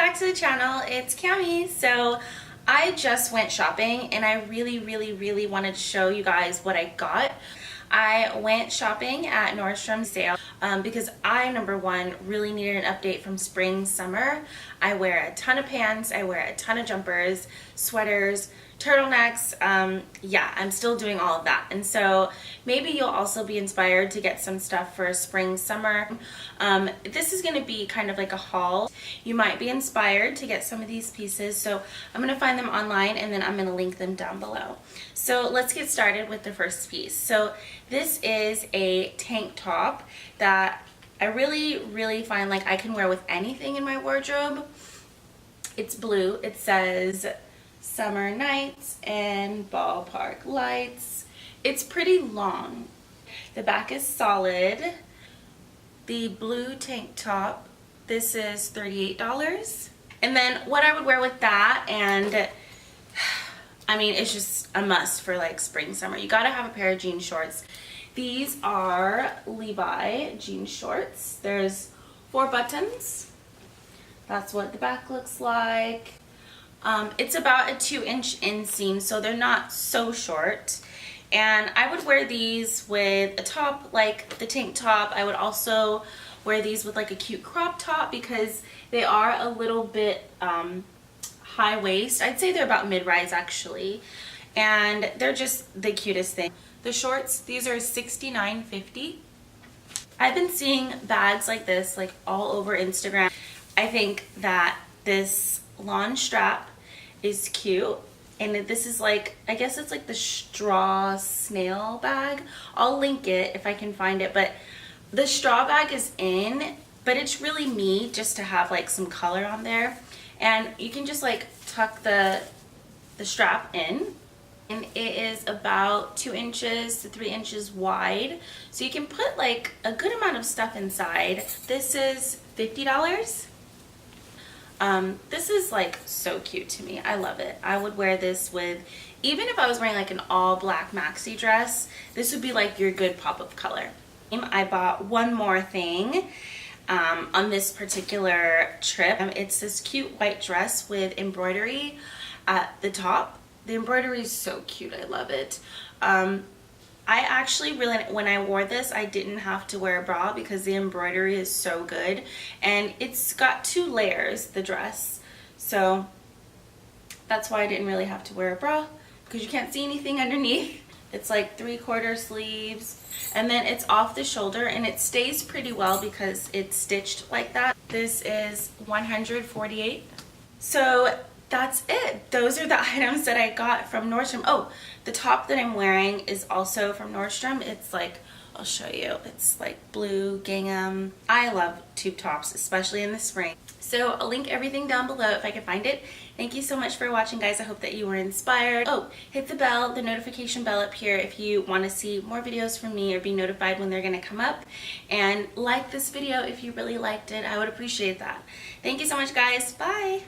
back to the channel. It's Cami. So I just went shopping and I really wanted to show you guys what I got. I went shopping at Nordstrom sale because I, number one, really needed an update from spring, summer. I wear a ton of pants, I wear a ton of jumpers, sweaters, turtlenecks. Yeah, I'm still doing all of that. And so maybe you'll also be inspired to get some stuff for spring, summer. This is going to be kind of like a haul. You might be inspired to get some of these pieces. So I'm going to find them online and then I'm going to link them down below. So let's get started with the first piece. So this is a tank top that I really find like I can wear with anything in my wardrobe. It's blue. It says summer nights and ballpark lights. It's pretty long. The back is solid. The blue tank top, this is $38. And then what I would wear with that, and I mean, it's just a must for like spring, summer. You gotta have a pair of jean shorts. These are Levi jean shorts. There's 4 buttons. That's what the back looks like. It's about a 2-inch inseam, so they're not so short. And I would wear these with a top like the tank top. I would also wear these with like a cute crop top because they are a little bit high waist. I'd say they're about mid-rise actually. And they're just the cutest thing. The shorts, these are $69.50. I've been seeing bags like this like all over Instagram. I think that this lawn strap is cute, and this is like, I guess it's like the straw snail bag. I'll link it if I can find it, but the straw bag is in, but it's really me just to have like some color on there. And you can just like tuck the strap in, and it is about 2 inches to 3 inches wide, so you can put like a good amount of stuff inside. This is $50. This is like so cute to me. I love it. I would wear this with, even if I was wearing like an all black maxi dress, this would be like your good pop of color. I bought one more thing on this particular trip. It's this cute white dress with embroidery at the top. The embroidery is so cute. I love it. I actually really, when I wore this, I didn't have to wear a bra because the embroidery is so good. And it's got 2 layers, the dress. So that's why I didn't really have to wear a bra, because you can't see anything underneath. It's like 3/4 sleeves. And then it's off the shoulder, and it stays pretty well because it's stitched like that. This is $148. So that's it. Those are the items that I got from Nordstrom. Oh, the top that I'm wearing is also from Nordstrom. It's like, I'll show you. It's like blue gingham. I love tube tops, especially in the spring. So I'll link everything down below if I can find it. Thank you so much for watching, guys. I hope that you were inspired. Oh, hit the bell, the notification bell up here if you want to see more videos from me or be notified when they're going to come up. And like this video if you really liked it. I would appreciate that. Thank you so much, guys. Bye.